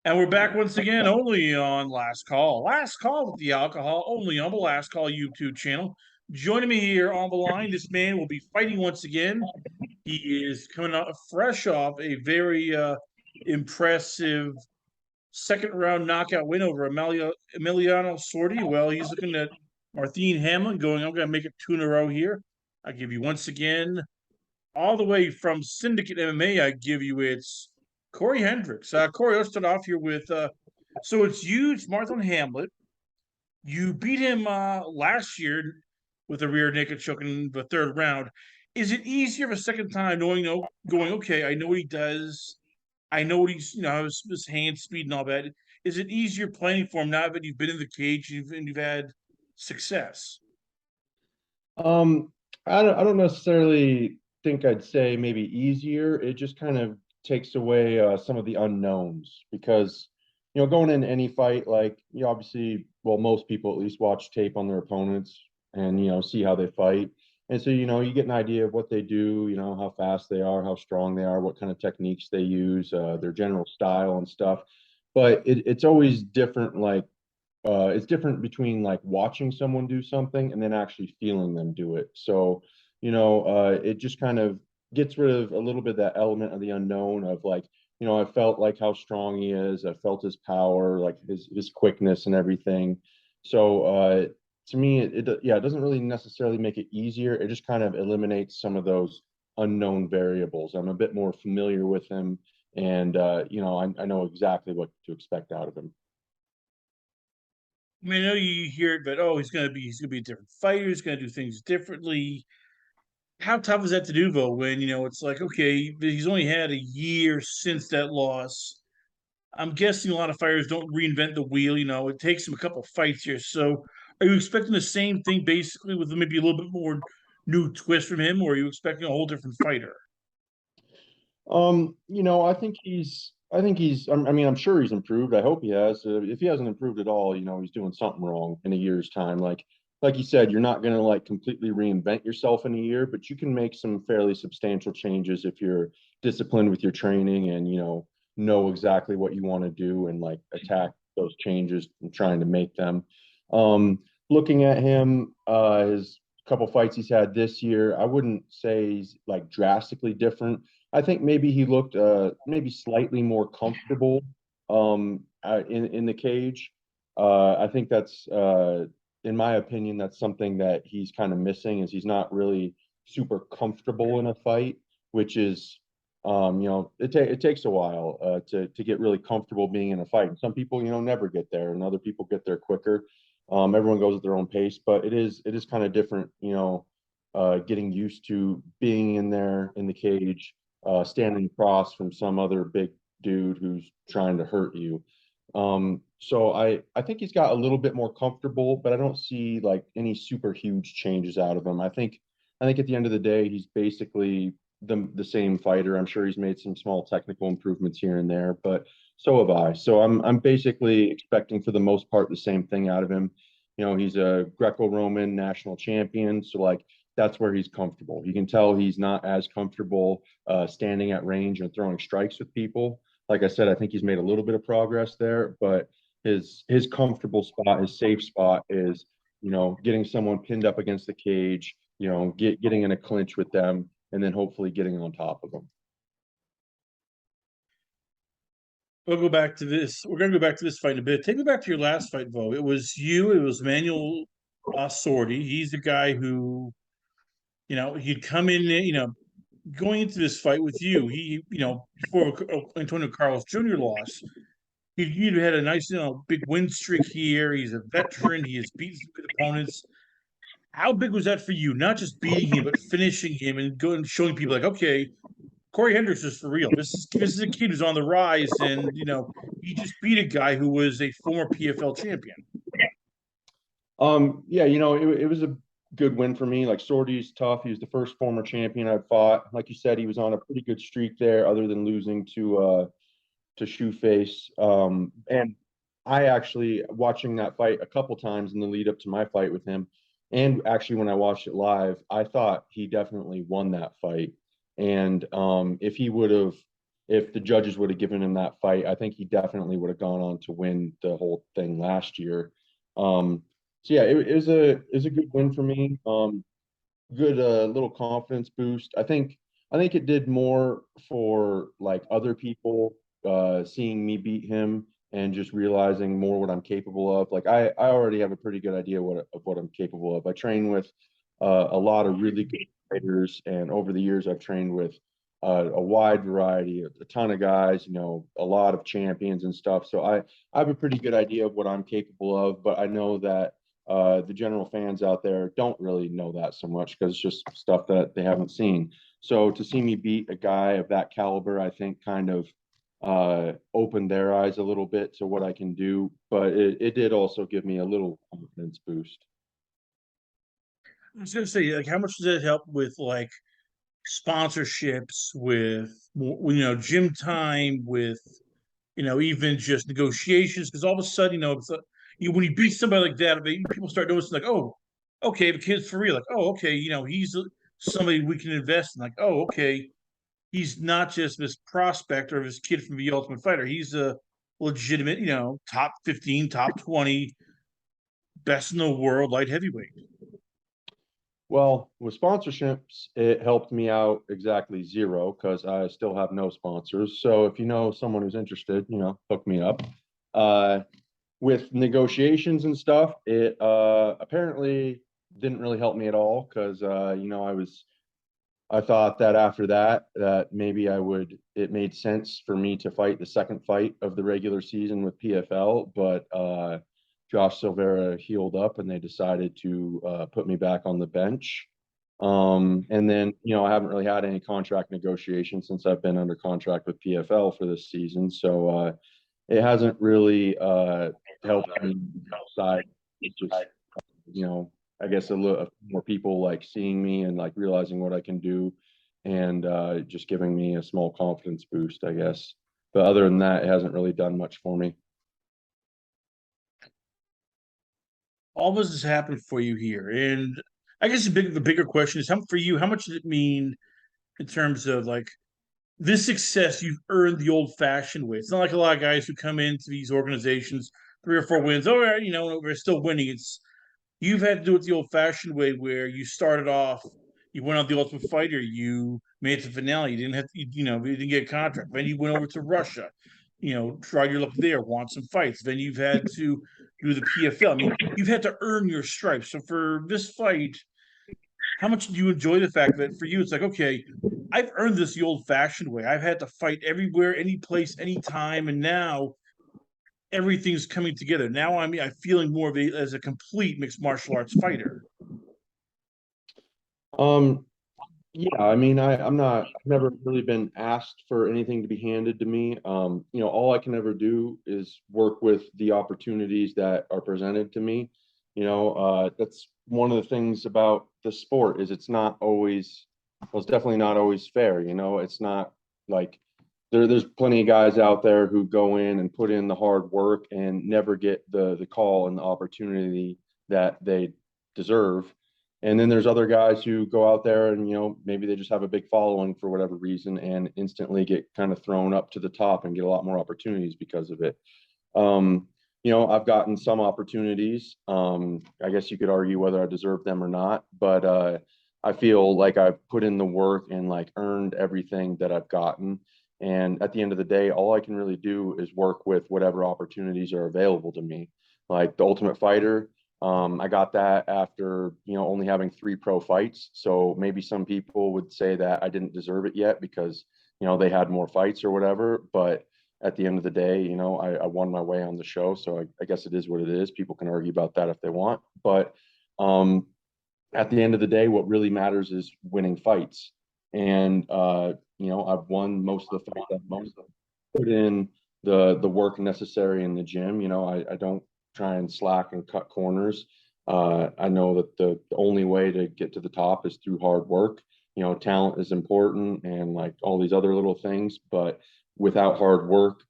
And we're back once again, only on Last Call. Last Call with the alcohol, only on the Last Call YouTube channel. Joining me here on the line, this man will be fighting once again. He is coming out fresh off a very impressive second round knockout win over Emiliano Sordi. Well, he's looking at Marthin Hamlet going, I'm going to make it 2 in a row here. I give you once again, all the way from Syndicate MMA, I give you it's Cory Hendricks. Cory, let's start off here with so it's Marthin Hamlet. You beat him last year with a rear naked choke in the third round. Is it easier the second time knowing, going, okay, I know what he does. I know what he's, his hand speed and all that. Is it easier playing for him now that you've been in the cage and you've had success? Um, I don't necessarily think I'd say maybe easier. It just kind of takes away some of the unknowns because going in any fight, like you obviously, well, most people at least watch tape on their opponents and see how they fight. And so you get an idea of what they do, how fast they are, how strong they are, what kind of techniques they use, their general style and stuff. But it's always different, like it's different between like watching someone do something and then actually feeling them do it. So, it just kind of gets rid of a little bit of that element of the unknown of like, I felt like how strong he is. I felt his power, like his quickness and everything. So, to me, it doesn't really necessarily make it easier. It just kind of eliminates some of those unknown variables. I'm a bit more familiar with him, and I know exactly what to expect out of him. I mean, I know you hear it, but oh, he's gonna be a different fighter. He's gonna do things differently. How tough is that to do though? When it's like, okay, he's only had a year since that loss. I'm guessing a lot of fighters don't reinvent the wheel. It takes him a couple fights here. So, are you expecting the same thing basically with maybe a little bit more new twist from him, or are you expecting a whole different fighter? I mean, I'm sure he's improved. I hope he has. If he hasn't improved at all, he's doing something wrong in a year's time. Like you said, you're not going to like completely reinvent yourself in a year, but you can make some fairly substantial changes if you're disciplined with your training and, know exactly what you want to do and like attack those changes and trying to make them. Looking at him, his couple fights he's had this year, I wouldn't say he's like drastically different. I think maybe he looked maybe slightly more comfortable in the cage. I think that's in my opinion that's something that he's kind of missing is he's not really super comfortable in a fight, which is it takes a while to get really comfortable being in a fight. And some people never get there, and other people get there quicker. Everyone goes at their own pace, but it is kind of different, getting used to being in there in the cage standing across from some other big dude who's trying to hurt you. So I think he's got a little bit more comfortable, but I don't see like any super huge changes out of him. I think at the end of the day, he's basically the same fighter. I'm sure he's made some small technical improvements here and there, but so have I. So I'm basically expecting for the most part the same thing out of him. He's a Greco-Roman national champion, so like that's where he's comfortable. You can tell he's not as comfortable standing at range and throwing strikes with people. Like I said, I think he's made a little bit of progress there, but his comfortable spot, his safe spot is, getting someone pinned up against the cage, getting in a clinch with them, and then hopefully getting on top of them. We'll go back to this. We're going to go back to this fight in a bit. Take me back to your last fight, Vo. It was you. It was Manuel Sordi. He's the guy who, he'd come in, going into this fight with you. Before Antonio Carlos Jr. lost, he'd had a nice, big win streak here. He's a veteran. He has beaten some good opponents. How big was that for you? Not just beating him, but finishing him and going showing people like, okay, Cory Hendricks is for real. This is a kid who's on the rise, and he just beat a guy who was a former PFL champion. Yeah, it was a good win for me. Like Sordi's tough. He was the first former champion I've fought. Like you said, he was on a pretty good streak there, other than losing to Shoeface. And I actually watching that fight a couple times in the lead up to my fight with him, and actually when I watched it live, I thought he definitely won that fight. And if the judges would have given him that fight, I think he definitely would have gone on to win the whole thing last year. So yeah, it was a good win for me. Good little confidence boost. I think it did more for like other people seeing me beat him and just realizing more what I'm capable of. Like I already have a pretty good idea of what I'm capable of. I train with a lot of really good fighters, and over the years I've trained with a wide variety, a ton of guys, a lot of champions and stuff. So I have a pretty good idea of what I'm capable of, but I know that the general fans out there don't really know that so much because it's just stuff that they haven't seen. So to see me beat a guy of that caliber, I think kind of opened their eyes a little bit to what I can do, but it did also give me a little confidence boost. I was gonna say, like, how much does that help with like sponsorships, with gym time, with even just negotiations? Because all of a sudden, it's when you beat somebody like that, people start noticing, like, oh, okay, the kid's for real. Like, oh, okay, he's somebody we can invest in. Like, oh, okay, he's not just this prospect or this kid from the Ultimate Fighter. He's a legitimate, top 15, top 20, best in the world light heavyweight. Well, with sponsorships, it helped me out exactly zero because I still have no sponsors. So if you know someone who's interested, hook me up. Uh, with negotiations and stuff, it apparently didn't really help me at all because I thought that after that maybe it made sense for me to fight the second fight of the regular season with PFL, but Josh Silveira healed up and they decided to put me back on the bench. And then, I haven't really had any contract negotiations since I've been under contract with PFL for this season. So it hasn't really helped me outside. It's just, I guess a little more people like seeing me and like realizing what I can do and just giving me a small confidence boost, I guess. But other than that, it hasn't really done much for me. All this has happened for you here, and I guess the bigger question is, how for you, how much does it mean in terms of like this success you've earned the old-fashioned way? It's not like a lot of guys who come into these organizations, 3 or 4 wins, oh yeah, we're still winning. It's You've had to do it the old-fashioned way, where you started off, you went on the Ultimate Fighter, you made it to the finale, you didn't have to, you didn't get a contract. Then you went over to Russia, tried your luck there, won some fights. Then you've had to do the PFL. I mean, you've had to earn your stripes. So for this fight, how much do you enjoy the fact that for you it's like, okay, I've earned this the old-fashioned way. I've had to fight everywhere, any place, anytime, and now everything's coming together. Now I'm feeling more of as a complete mixed martial arts fighter. Um, Yeah, I mean, I've never really been asked for anything to be handed to me. All I can ever do is work with the opportunities that are presented to me. That's one of the things about the sport is it's definitely not always fair. It's not like there's plenty of guys out there who go in and put in the hard work and never get the call and the opportunity that they deserve. And then there's other guys who go out there and, maybe they just have a big following for whatever reason and instantly get kind of thrown up to the top and get a lot more opportunities because of it. I've gotten some opportunities. I guess you could argue whether I deserve them or not, but I feel like I've put in the work and like earned everything that I've gotten. And at the end of the day, all I can really do is work with whatever opportunities are available to me. Like the Ultimate Fighter, I got that after, only having 3 pro fights. So maybe some people would say that I didn't deserve it yet because, they had more fights or whatever. But at the end of the day, I won my way on the show. So I guess it is what it is. People can argue about that if they want. But um, at the end of the day, what really matters is winning fights. And I've won most of the fights I've put in the work necessary in the gym. I don't try and slack and cut corners. I know that the only way to get to the top is through hard work. Talent is important and like all these other little things, but without hard work,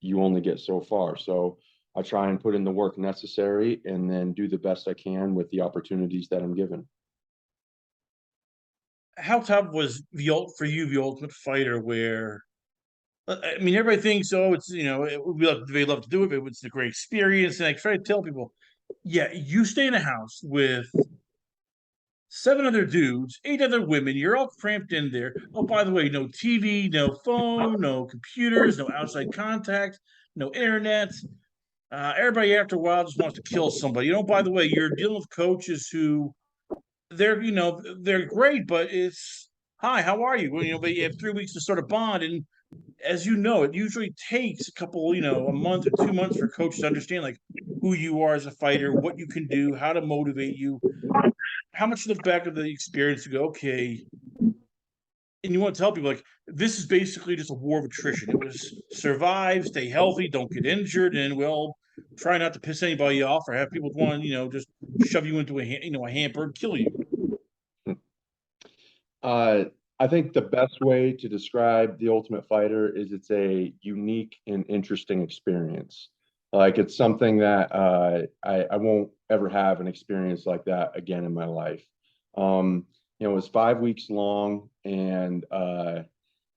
you only get so far. So I try and put in the work necessary and then do the best I can with the opportunities that I'm given. How tough was for you the Ultimate Fighter, where I mean, everybody thinks, oh, it's they love to do it, but it's a great experience. And I try to tell people, yeah, you stay in a house with seven other dudes, eight other women. You're all cramped in there. Oh, by the way, no TV, no phone, no computers, no outside contact, no internet. Everybody after a while just wants to kill somebody. By the way, you're dealing with coaches who they're great, but it's hi, how are you? Well, but you have 3 weeks to start a bond, and as you know, it usually takes a couple, a month or 2 months for coaches to understand like who you are as a fighter, what you can do, how to motivate you, how much of the back of the experience to go, okay, and you want to tell people like this is basically just a war of attrition. It was survive, stay healthy, don't get injured, and well, try not to piss anybody off or have people want just shove you into a hamper and kill you. Uh, I think the best way to describe The Ultimate Fighter is it's a unique and interesting experience. Like it's something that I won't ever have an experience like that again in my life. It was 5 weeks long, and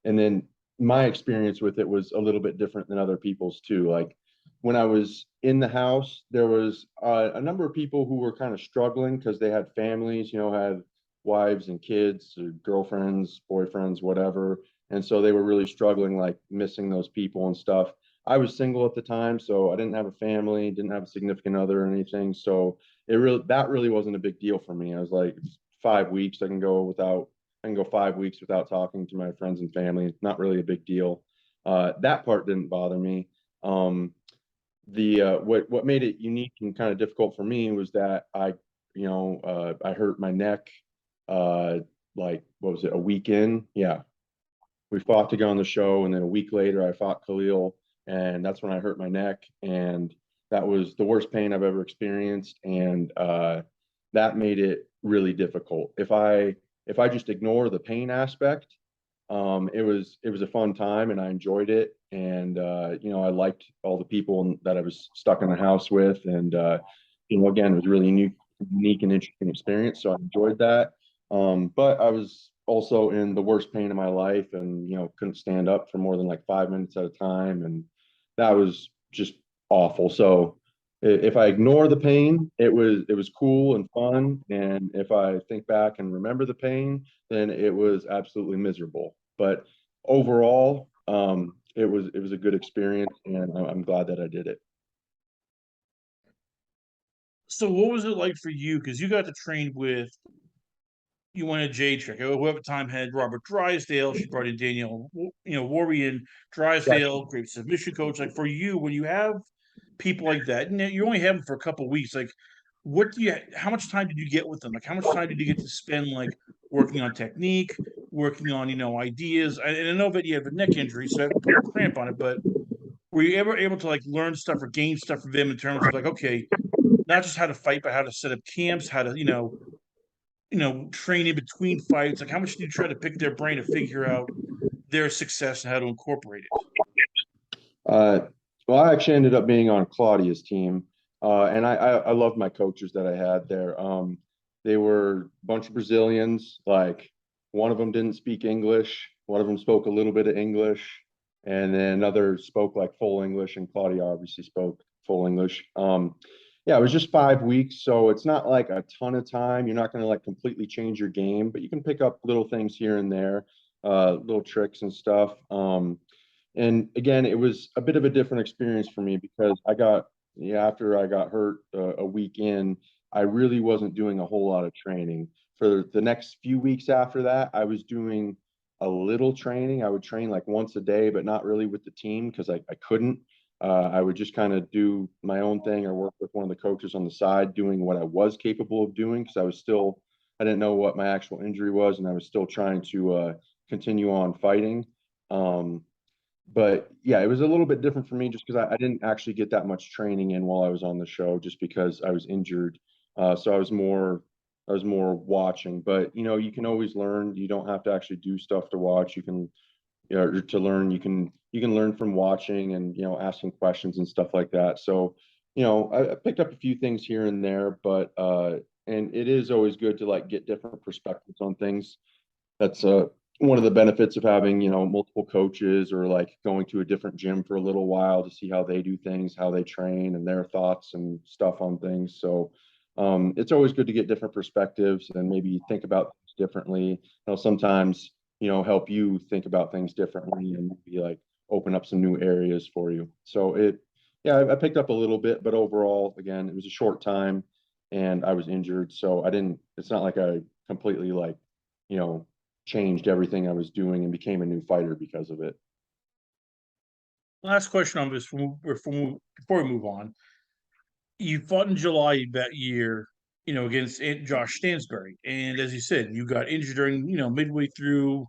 then my experience with it was a little bit different than other people's too. Like when I was in the house, there was a number of people who were kind of struggling because they had families, had wives and kids, or girlfriends, boyfriends, whatever. And so they were really struggling, like missing those people and stuff. I was single at the time, so I didn't have a family, didn't have a significant other or anything. So that really wasn't a big deal for me. I was like, 5 weeks, I can go 5 weeks without talking to my friends and family. It's not really a big deal. That part didn't bother me. The what made it unique and kind of difficult for me was that I hurt my neck uh like what was it, a week in? Yeah. We fought to go on the show, and then a week later I fought Khalil, and that's when I hurt my neck, and that was the worst pain I've ever experienced, and that made it really difficult. If I just ignore the pain aspect, it was a fun time and I enjoyed it, and I liked all the people that I was stuck in the house with, and again, it was really unique and interesting experience, so I enjoyed that. But I was also in the worst pain of my life, and couldn't stand up for more than like 5 minutes at a time, and that was just awful. So if I ignore the pain, it was cool and fun, and if I think back and remember the pain, then it was absolutely miserable. But overall, it was a good experience, and I'm glad that I did it. So what was it like for you? Because you got to train with you went to J Trick, who at the time had Robert Drysdale. She brought in Danielle, Warrior Right. Drysdale, great submission coach. Like for you, when you have people like that, and you only have them for a couple of weeks, like how much time did you get with them? Like how much time did you get to spend like working on technique, working on, ideas? And I know that you have a neck injury, so that put a cramp on it, but were you ever able to like learn stuff or gain stuff from them in terms of like, okay, not just how to fight, but how to set up camps, how to, train in between fights? Like, how much do you try to pick their brain to figure out their success and how to incorporate it? Uh, well, I actually ended up being on Claudia's team, and I loved my coaches that I had there. They were a bunch of Brazilians. Like one of them didn't speak English, one of them spoke a little bit of English, and then another spoke like full English, and Claudia obviously spoke full English. Yeah, it was just 5 weeks, so it's not like a ton of time. You're not going to like completely change your game, but you can pick up little things here and there, little tricks and stuff. And again, it was a bit of a different experience for me because yeah, after I got hurt a week in, I really wasn't doing a whole lot of training. For the next few weeks after that, I was doing a little training. I would train like once a day, but not really with the team because I couldn't. I would just kind of do my own thing or work with one of the coaches on the side, doing what I was capable of doing because I didn't know what my actual injury was, and I was still trying to continue on fighting. Um, but yeah, it was a little bit different for me just because I didn't actually get that much training in while I was on the show, just because I was injured. So I was more watching. But you can always learn. You don't have to actually do stuff to watch. You can, to learn. You can learn from watching and asking questions and stuff like that. So I picked up a few things here and there, but and it is always good to like get different perspectives on things. That's one of the benefits of having, multiple coaches, or like going to a different gym for a little while to see how they do things, how they train, and their thoughts and stuff on things. So it's always good to get different perspectives and maybe think about things differently. Sometimes, help you think about things differently and maybe like open up some new areas for you. So yeah, I picked up a little bit, but overall, again, it was a short time and I was injured. So it's not like I completely like, you know, changed everything I was doing and became a new fighter because of it. Last question on this before we move on. You fought in July that year, against Josh Stansbury, and as you said, you got injured during, midway through.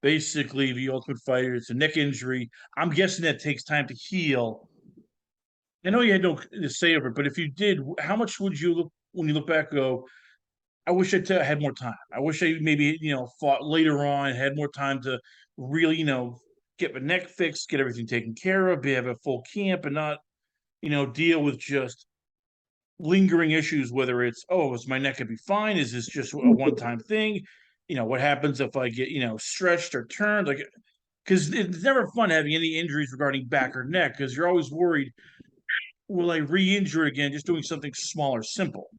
Basically, the Ultimate Fighter, it's a neck injury. I'm guessing that takes time to heal. I know you had no to say over it, but if you did, how much would you look when you look back? Go, I wish I had more time. I wish I maybe fought later on, had more time to really get my neck fixed, get everything taken care of, have a full camp, and not deal with just lingering issues. Whether it's, oh, is my neck gonna be fine? Is this just a one time thing? What happens if I get stretched or turned? Like, because it's never fun having any injuries regarding back or neck because you're always worried, will I re-injure it again just doing something small or simple?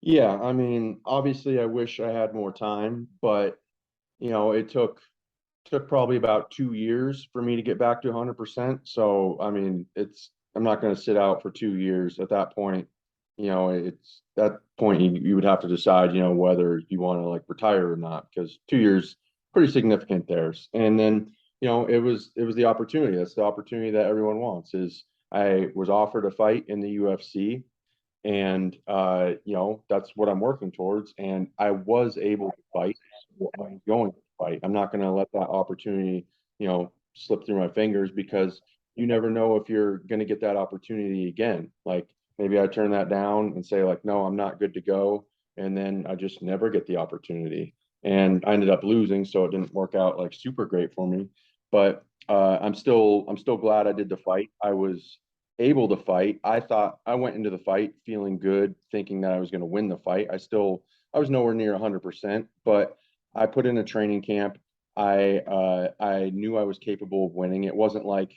Yeah, I mean, obviously I wish I had more time, but it took probably about 2 years for me to get back to 100%. So, I mean, I'm not going to sit out for 2 years. At that point, it's that point you would have to decide, whether you want to like retire or not, because 2 years pretty significant there. And then, it was the opportunity. That's the opportunity that everyone wants. Is I was offered a fight in the UFC, and that's what I'm working towards, and I was able to fight. So I'm going to fight. I'm not going to let that opportunity slip through my fingers, because you never know if you're going to get that opportunity again. Like, maybe I turn that down and say like, no, I'm not good to go, and then I just never get the opportunity, and I ended up losing, so it didn't work out like super great for me. But I'm still glad I did the fight. I was able to fight. I thought I went into the fight feeling good, thinking that I was going to win the fight. I was nowhere near 100%, but I put in a training camp. I knew I was capable of winning. It wasn't like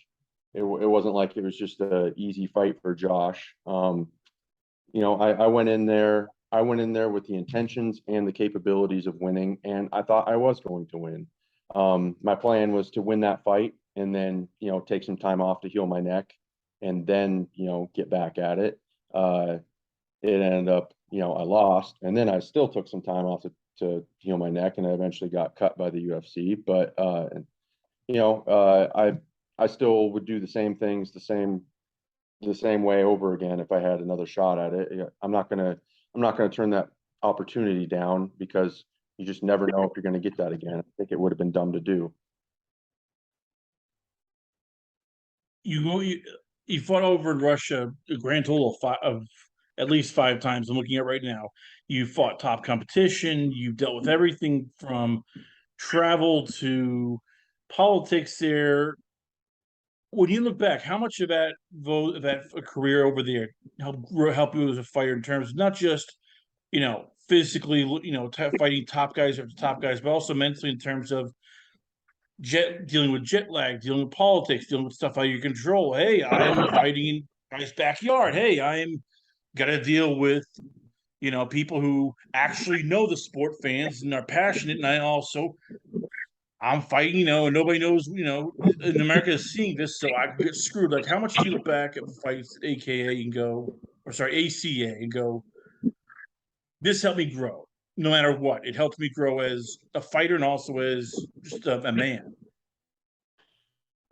it was just an easy fight for Josh. I went in there. I went in there with the intentions and the capabilities of winning, and I thought I was going to win. My plan was to win that fight and then, take some time off to heal my neck and then, get back at it. It ended up, I lost, and then I still took some time off to heal my neck, and I eventually got cut by the UFC. But I still would do the same things the same way over again if I had another shot at it. I'm not gonna turn that opportunity down, because you just never know if you're gonna get that again. I think it would have been dumb to do. You go, you fought over in Russia a grand total of at least 5 times. I'm looking at right now. You fought top competition. You dealt with everything from travel to politics there. When you look back, how much of that career over there help you as a fighter in terms of not just physically fighting top guys after top guys, but also mentally in terms of dealing with jet lag, dealing with politics, dealing with stuff out of your control. Hey, I'm fighting in guy's backyard. Hey, I'm got to deal with people who actually know the sport, fans, and are passionate, and I'm fighting, and nobody knows, in America is seeing this, so I could get screwed. Like, how much do you look back at fights at AKA and go, or sorry, ACA and go, this helped me grow, no matter what. It helped me grow as a fighter and also as just a man.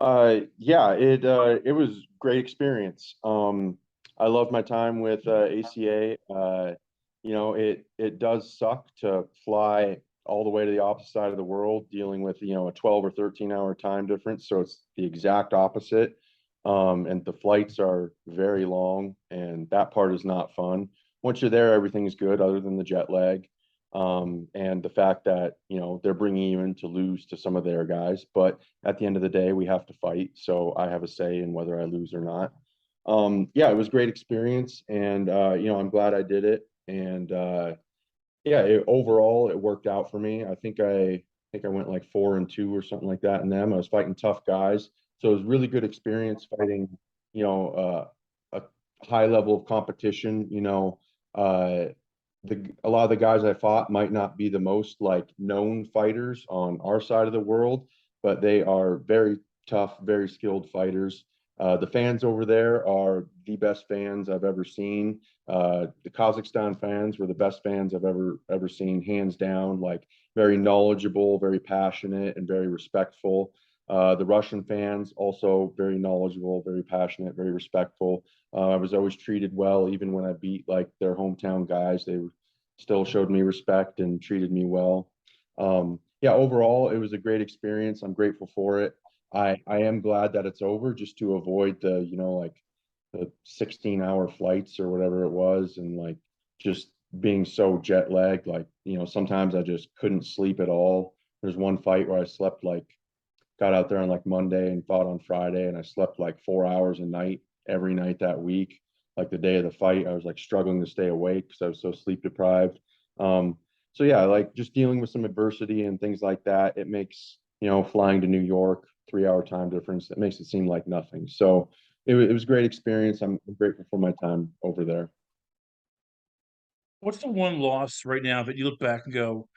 Yeah, it was great experience. I love my time with ACA. It does suck to fly all the way to the opposite side of the world, dealing with a 12 or 13 hour time difference. So it's the exact opposite. And the flights are very long, and that part is not fun. Once you're there, everything is good other than the jet lag. And the fact that, they're bringing you in to lose to some of their guys. But at the end of the day, we have to fight. So I have a say in whether I lose or not. Yeah, it was a great experience. And, I'm glad I did it. And yeah, overall, it worked out for me. I think think I went like 4-2 or something like that in them. I was fighting tough guys, so it was really good experience fighting, a high level of competition. A lot of the guys I fought might not be the most like known fighters on our side of the world, but they are very tough, very skilled fighters. The fans over there are the best fans I've ever seen. The Kazakhstan fans were the best fans I've ever seen, hands down. Like very knowledgeable, very passionate, and very respectful. The Russian fans also very knowledgeable, very passionate, very respectful. I was always treated well, even when I beat like their hometown guys. They still showed me respect and treated me well. Yeah, overall, it was a great experience. I'm grateful for it. I am glad that it's over, just to avoid like the 16-hour flights or whatever it was, and like just being so jet lagged. Like, sometimes I just couldn't sleep at all. There's one fight where I slept like got out there on like Monday and fought on Friday, and I slept like 4 hours a night every night that week. Like the day of the fight, I was like struggling to stay awake because I was so sleep deprived. So yeah, like just dealing with some adversity and things like that, it makes, flying to New York, 3 hour time difference, it makes it seem like nothing. So it was a great experience. I'm grateful for my time over there. What's the one loss right now that you look back and go,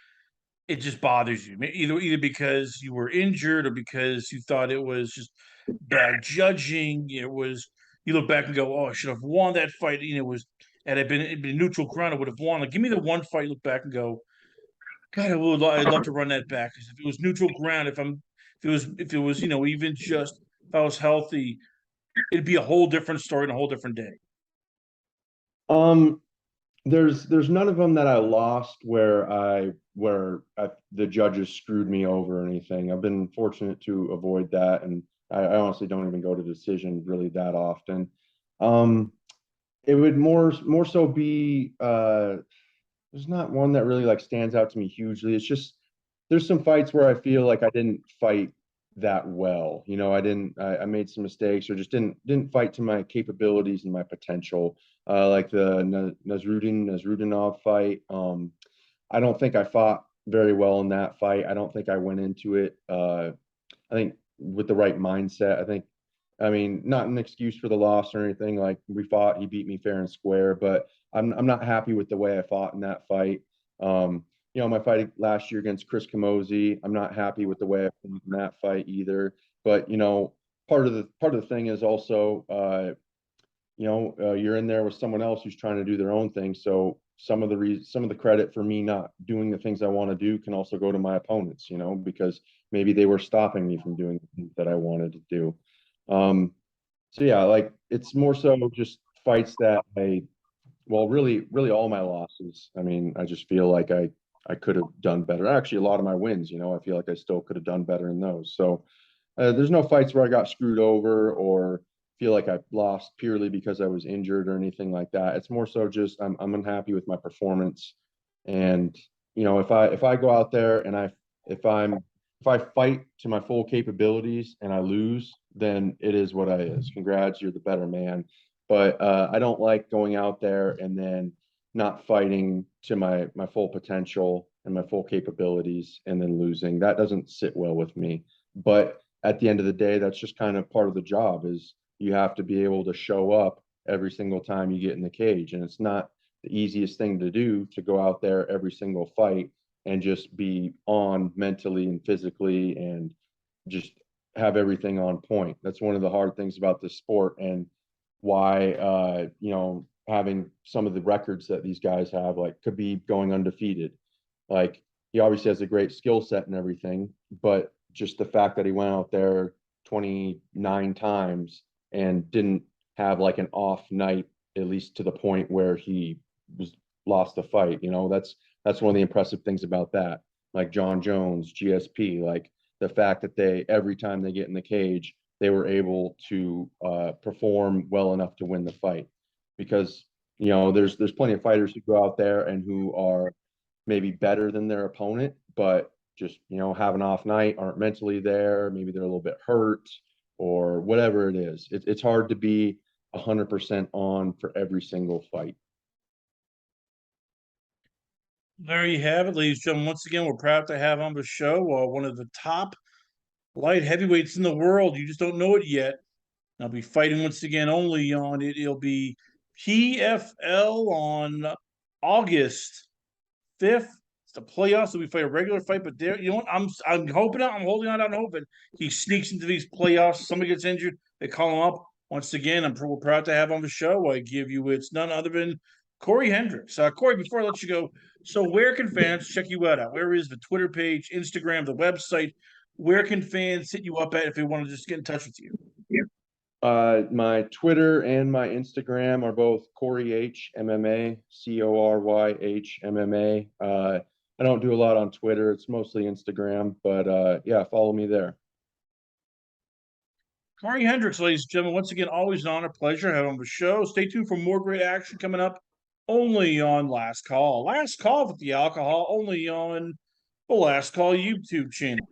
it just bothers you? Either because you were injured or because you thought it was just bad judging. It was you look back and go, "Oh, I should have won that fight." It was had it been neutral ground, I would have won. Like, give me the one fight. Look back and go, God, I'd love to run that back. 'Cause if it was neutral ground, if it was, even just if I was healthy, it'd be a whole different story and a whole different day. Um, there's none of them that I lost the judges screwed me over or anything. I've been fortunate to avoid that, and I honestly don't even go to decision really that often. Um, it would more so be there's not one that really like stands out to me hugely. It's just there's some fights where I feel like I didn't fight that well. I made some mistakes or just didn't fight to my capabilities and my potential. Like the Nasrudinov fight. I don't think I fought very well in that fight. I don't think I went into it. I think with the right mindset. I mean, not an excuse for the loss or anything. Like we fought, he beat me fair and square, but I'm not happy with the way I fought in that fight. My fight last year against Chris Camozzi, I'm not happy with the way I fought in that fight either. But part of the thing is also you're in there with someone else who's trying to do their own thing. So some of the credit for me not doing the things I want to do can also go to my opponents, because maybe they were stopping me from doing the things that I wanted to do. So yeah, like it's more so just fights that really, really all my losses. I mean, I just feel like I could have done better. Actually, a lot of my wins, I feel like I still could have done better in those. So there's no fights where I got screwed over or feel like I lost purely because I was injured or anything like that. It's more so just I'm unhappy with my performance, and if I go out there and if I'm if I fight to my full capabilities and I lose, then it is what I is. Congrats, you're the better man. But I don't like going out there and then not fighting to my full potential and my full capabilities and then losing. That doesn't sit well with me. But at the end of the day, that's just kind of part of the job is you have to be able to show up every single time you get in the cage. And it's not the easiest thing to do to go out there every single fight and just be on mentally and physically and just have everything on point. That's one of the hard things about this sport and why having some of the records that these guys have, like Khabib going undefeated. Like he obviously has a great skill set and everything, but just the fact that he went out there 29 times and didn't have like an off night, at least to the point where he was lost the fight. That's one of the impressive things about that. Like John Jones, GSP, like the fact that they every time they get in the cage, they were able to perform well enough to win the fight. Because there's plenty of fighters who go out there and who are maybe better than their opponent, but just have an off night, aren't mentally there. Maybe they're a little bit hurt or whatever it is. It's hard to be 100% on for every single fight. There you have it, ladies and gentlemen. Once again, we're proud to have on the show one of the top light heavyweights in the world. You just don't know it yet. I'll be fighting once again only on it. It'll be PFL on August 5th. It's the playoffs, so we fight a regular fight. But there, you know what? I'm hoping, I'm holding on, I'm hoping he sneaks into these playoffs. Somebody gets injured, they call him up. Once again, we're proud to have on the show. I give you it's none other than Cory Hendricks. Cory, before I let you go, so where can fans check you out at? Where is the Twitter page, Instagram, the website? Where can fans hit you up at if they want to just get in touch with you? My Twitter and my Instagram are both Cory H MMA, CORYH MMA. I don't do a lot on Twitter. It's mostly Instagram, but yeah, follow me there. Cory Hendricks, ladies and gentlemen, once again, always an honor, pleasure having on the show. Stay tuned for more great action coming up only on Last Call. Last Call with the Alcohol, only on the Last Call YouTube channel.